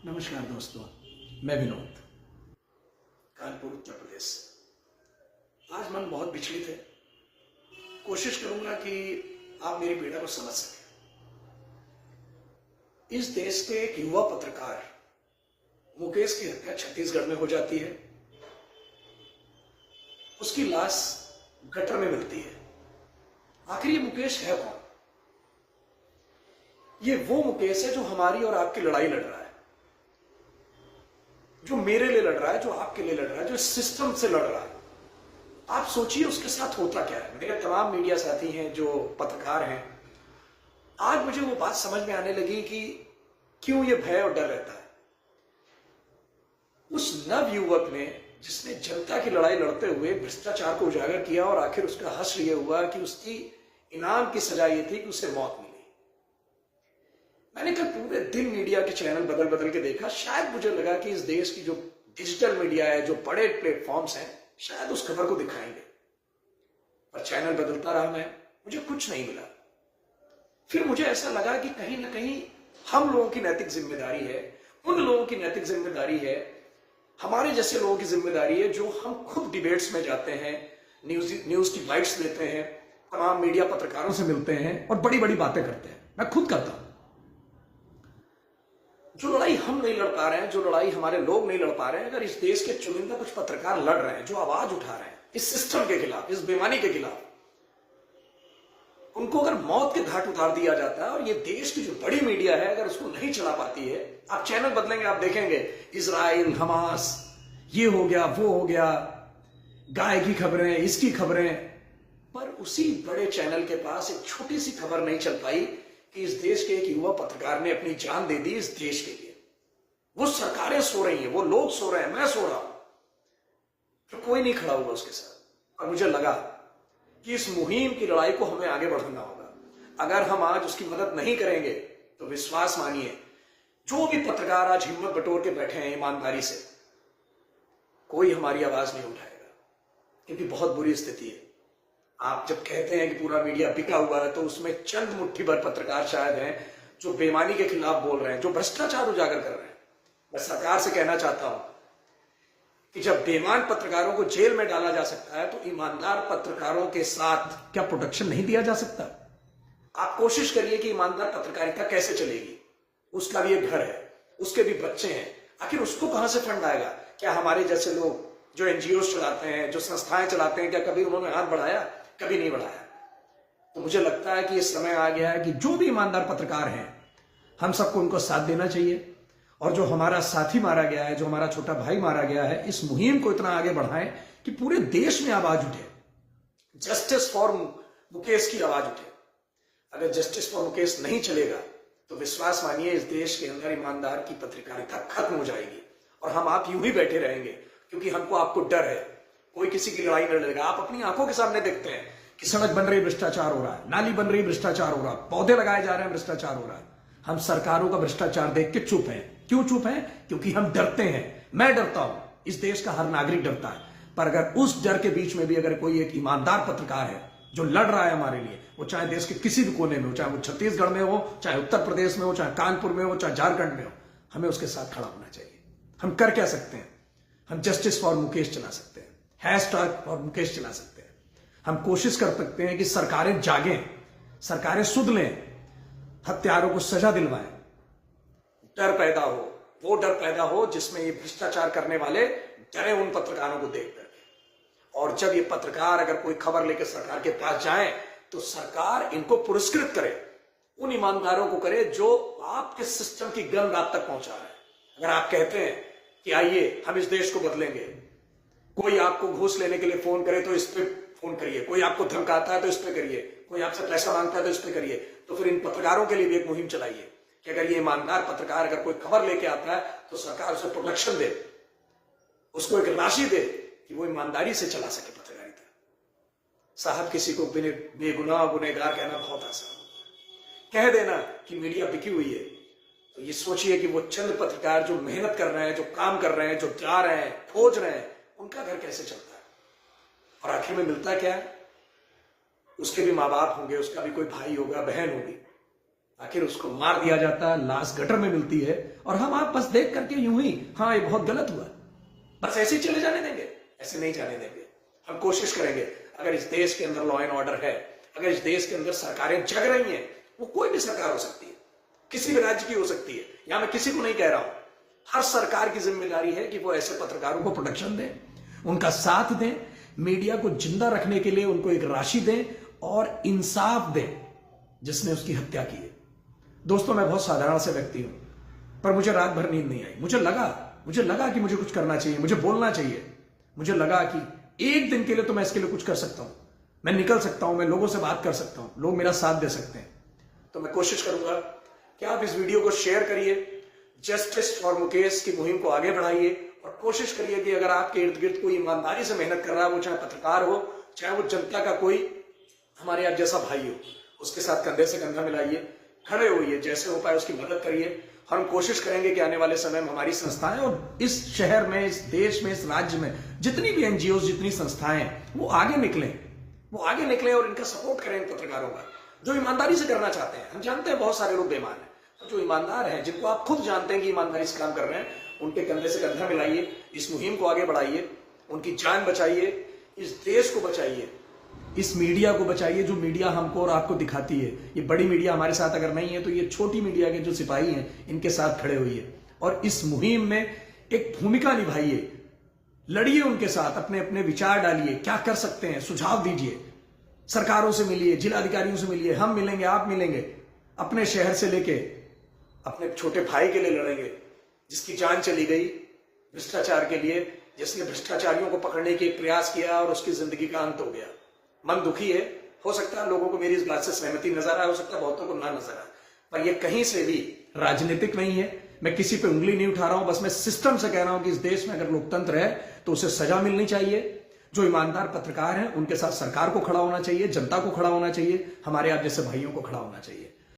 नमस्कार दोस्तों, मैं विनोद, कानपुर उत्तर प्रदेश। आज मन बहुत विचलित है। कोशिश करूंगा कि आप मेरी पीड़ा को समझ सकें। इस देश के एक युवा पत्रकार मुकेश की हत्या छत्तीसगढ़ में हो जाती है। उसकी लाश गटर में मिलती है। आखिर ये मुकेश है कौन? ये वो मुकेश है जो हमारी और आपकी लड़ाई लड़ रहा है, जो मेरे लिए लड़ रहा है, जो आपके लिए लड़ रहा है, जो सिस्टम से लड़ रहा है। आप सोचिए उसके साथ होता क्या है। मेरे तमाम मीडिया साथी हैं जो पत्रकार हैं, आज मुझे वो बात समझ में आने लगी कि क्यों ये भय और डर रहता है। उस नव युवक ने, जिसने जनता की लड़ाई लड़ते हुए भ्रष्टाचार को उजागर किया, और आखिर उसका हश्र ये हुआ कि उसकी इनाम की सजा ये थी कि उसे मौत मिली। मैंने कल पूरे दिन मीडिया के चैनल बदल बदल के देखा। शायद मुझे लगा कि इस देश की जो डिजिटल मीडिया है, जो बड़े प्लेटफॉर्म्स हैं, शायद उस खबर को दिखाएंगे, पर चैनल बदलता रहा मैं, मुझे कुछ नहीं मिला। फिर मुझे ऐसा लगा कि कहीं ना कहीं हम लोगों की नैतिक जिम्मेदारी है, उन लोगों की नैतिक जिम्मेदारी है, हमारे जैसे लोगों की जिम्मेदारी है जो हम खुद डिबेट्स में जाते हैं, न्यूज की बाइट्स लेते हैं, तमाम मीडिया पत्रकारों से मिलते हैं और बड़ी बड़ी बातें करते हैं। मैं खुद करता हूं। जो लड़ाई हम नहीं लड़ पा रहे हैं, जो लड़ाई हमारे लोग नहीं लड़ पा रहे हैं, अगर इस देश के चुनिंदा कुछ पत्रकार लड़ रहे हैं, जो आवाज उठा रहे हैं इस सिस्टम के खिलाफ, इस बेईमानी के खिलाफ, उनको अगर मौत के घाट उतार दिया जाता है, और ये देश की जो बड़ी मीडिया है अगर उसको नहीं चला पाती है, आप चैनल बदलेंगे, आप देखेंगे इजराइल, हमास, ये हो गया, वो हो गया, गाय की खबरें, इसकी खबरें, पर उसी बड़े चैनल के पास एक छोटी सी खबर नहीं चल पाई कि इस देश के एक युवा पत्रकार ने अपनी जान दे दी इस देश के लिए। वो सरकारें सो रही हैं, वो लोग सो रहे हैं, मैं सो रहा हूं, तो कोई नहीं खड़ा हुआ उसके साथ। और मुझे लगा कि इस मुहिम की लड़ाई को हमें आगे बढ़ाना होगा। अगर हम आज उसकी मदद नहीं करेंगे तो विश्वास मानिए, जो भी पत्रकार आज हिम्मत बटोर के बैठे हैं ईमानदारी से, कोई हमारी आवाज नहीं उठाएगा, क्योंकि बहुत बुरी स्थिति है। आप जब कहते हैं कि पूरा मीडिया बिका हुआ है, तो उसमें चंद मुट्ठी भर पत्रकार शायद हैं जो बेईमानी के खिलाफ बोल रहे हैं, जो भ्रष्टाचार उजागर कर रहे हैं। मैं सरकार से कहना चाहता हूं कि जब बेईमान पत्रकारों को जेल में डाला जा सकता है, तो ईमानदार पत्रकारों के साथ क्या प्रोटेक्शन नहीं दिया जा सकता? आप कोशिश करिए कि ईमानदार पत्रकारिता कैसे चलेगी। उसका भी एक घर है, उसके भी बच्चे हैं, आखिर उसको कहां से फंड आएगा? क्या हमारे जैसे लोग जो एनजीओ चलाते हैं, जो संस्थाएं चलाते हैं, क्या कभी उन्होंने हाथ बढ़ाया? कभी नहीं बढ़ाया। तो मुझे लगता है कि ये समय आ गया है कि जो भी ईमानदार पत्रकार हैं, हम सबको उनको साथ देना चाहिए, और जो हमारा साथी मारा गया है, जो हमारा छोटा भाई मारा गया है, इस मुहिम को इतना आगे बढ़ाएं कि पूरे देश में आवाज उठे, जस्टिस फॉर मुकेश की आवाज उठे। अगर जस्टिस फॉर मुकेश नहीं चलेगा तो विश्वास मानिए इस देश के अंदर ईमानदार की पत्रकारिता खत्म हो जाएगी, और हम आप यूं ही बैठे रहेंगे, क्योंकि हमको आपको डर है। कोई किसी की लड़ाई नहीं लड़ेगा। आप अपनी आंखों के सामने देखते हैं कि सड़क बन रही, भ्रष्टाचार हो रहा है, नाली बन रही, भ्रष्टाचार हो रहा है, पौधे लगाए जा रहे हैं, भ्रष्टाचार हो रहा है। हम सरकारों का भ्रष्टाचार देख के चुप हैं। क्यों चुप हैं? क्योंकि हम डरते हैं। मैं डरता हूं, इस देश का हर नागरिक डरता है। पर अगर उस डर के बीच में भी अगर कोई एक ईमानदार पत्रकार है जो लड़ रहा है हमारे लिए, वो चाहे देश के किसी भी कोने में हो, चाहे वो छत्तीसगढ़ में हो, चाहे उत्तर प्रदेश में हो, चाहे कानपुर में हो, चाहे झारखंड में हो, हमें उसके साथ खड़ा होना चाहिए। हम कर क्या सकते हैं? हम जस्टिस फॉर मुकेश चला सकते हैं, हैशटैग फॉर मुकेश चला सकते हैं। हम कोशिश कर सकते हैं कि सरकारें जागें, सरकारें सुध लें, हत्यारों को सजा दिलवाएं, डर पैदा हो, वो डर पैदा हो जिसमें ये भ्रष्टाचार करने वाले डरे उन पत्रकारों को देख करके। और जब ये पत्रकार अगर कोई खबर लेकर सरकार के पास जाएं, तो सरकार इनको पुरस्कृत करे, उन ईमानदारों को करे जो आपके सिस्टम की गंध रात तक पहुंचा रहे हैं। अगर आप कहते हैं कि आइए हम इस देश को बदलेंगे, कोई आपको घूस लेने के लिए फोन करे तो इस पे फोन करिए, कोई आपको धमकाता है तो इस पे करिए, कोई आपसे पैसा मांगता है तो इस पे करिए, तो फिर इन पत्रकारों के लिए भी एक मुहिम चलाइए कि अगर ये ईमानदार पत्रकार अगर कोई खबर लेके आता है तो सरकार उसे प्रोटेक्शन दे, उसको एक राशि दे कि वो ईमानदारी से चला सके पत्रकारिता। साहब, किसी को बेगुनाह गुनहगार कहना बहुत आसान है। कह देना कि मीडिया बिकी हुई है, तो ये सोचिए कि वो चंद पत्रकार जो मेहनत कर रहे हैं, जो काम कर रहे हैं, जो जा रहे हैं, खोज रहे हैं, उनका घर कैसे चलता है? और आखिर में मिलता क्या है? उसके भी माँ बाप होंगे, उसका भी कोई भाई होगा, बहन होगी, आखिर उसको मार दिया जाता है, लाश गटर में मिलती है और हम आप बस देख करके यूं ही हाँ ये बहुत गलत हुआ, बस ऐसे ही चले जाने देंगे? ऐसे नहीं जाने देंगे। हम कोशिश करेंगे, अगर इस देश के अंदर लॉ एंड ऑर्डर है, अगर इस देश के अंदर सरकारें जग रही हैं, वो कोई भी सरकार हो सकती है, किसी भी राज्य की हो सकती है, यहां मैं किसी को नहीं कह रहा हूं, हर सरकार की जिम्मेदारी है कि वो ऐसे पत्रकारों को प्रोटेक्शन दें, उनका साथ दें, मीडिया को जिंदा रखने के लिए उनको एक राशि दें और इंसाफ दें जिसने उसकी हत्या की है। दोस्तों, मैं बहुत साधारण से व्यक्ति हूं, पर मुझे रात भर नींद नहीं आई। मुझे लगा कि मुझे कुछ करना चाहिए, मुझे बोलना चाहिए। मुझे लगा कि एक दिन के लिए तो मैं इसके लिए कुछ कर सकता हूं, मैं निकल सकता हूं, मैं लोगों से बात कर सकता हूं, लोग मेरा साथ दे सकते हैं। तो मैं कोशिश करूंगा कि आप इस वीडियो को शेयर करिए, जस्टिस फॉर मुकेश की मुहिम को आगे बढ़ाइए और कोशिश करिए कि अगर आपके इर्द गिर्द कोई ईमानदारी से मेहनत कर रहा है, वो चाहे पत्रकार हो, चाहे वो जनता का कोई हमारे आप जैसा भाई हो, उसके साथ कंधे से कंधा मिलाइए, खड़े होइए, जैसे हो पाए उसकी मदद करिए। हम कोशिश करेंगे कि आने वाले समय में हमारी संस्थाएं और इस शहर में, इस देश में, इस राज्य में जितनी भी एनजीओ, जितनी संस्थाएं हैं, वो आगे निकलें और इनका सपोर्ट करें, इन पत्रकारों का जो ईमानदारी से करना चाहते हैं। हम जानते हैं बहुत सारे लोग बेईमान हैं, जो ईमानदार हैं, जिनको आप खुद जानते हैं कि ईमानदारी से काम कर रहे हैं, उनके कंधे से कंधा मिलाइए, इस मुहिम को आगे बढ़ाइए, उनकी जान बचाइए, इस देश को बचाइए, इस मीडिया को बचाइए जो मीडिया हमको और आपको दिखाती है। ये बड़ी मीडिया हमारे साथ अगर नहीं है तो ये छोटी मीडिया के जो सिपाही हैं, इनके साथ खड़े होइए और इस मुहिम में एक भूमिका निभाइए, लड़िए उनके साथ, अपने अपने विचार डालिए, क्या कर सकते हैं सुझाव दीजिए, सरकारों से मिलिए, जिलाधिकारियों से मिलिए, हम मिलेंगे, आप मिलेंगे, अपने शहर से लेके अपने छोटे भाई के लिए लड़ेंगे जिसकी जान चली गई भ्रष्टाचार के लिए, जिसने भ्रष्टाचारियों को पकड़ने की प्रयास किया और उसकी जिंदगी का अंत हो गया। मन दुखी है, हो सकता है लोगों को मेरी इस बात से सहमति नजर आए, हो सकता है बहुतों को ना नजर आए, पर यह कहीं से भी राजनीतिक नहीं है। मैं किसी पे उंगली नहीं उठा रहा हूं, बस मैं सिस्टम से कह रहा हूं कि इस देश में अगर लोकतंत्र है तो उसे सजा मिलनी चाहिए। जो ईमानदार पत्रकार हैं उनके साथ सरकार को खड़ा होना चाहिए, जनता को खड़ा होना चाहिए, हमारे आप जैसे भाइयों को खड़ा होना चाहिए।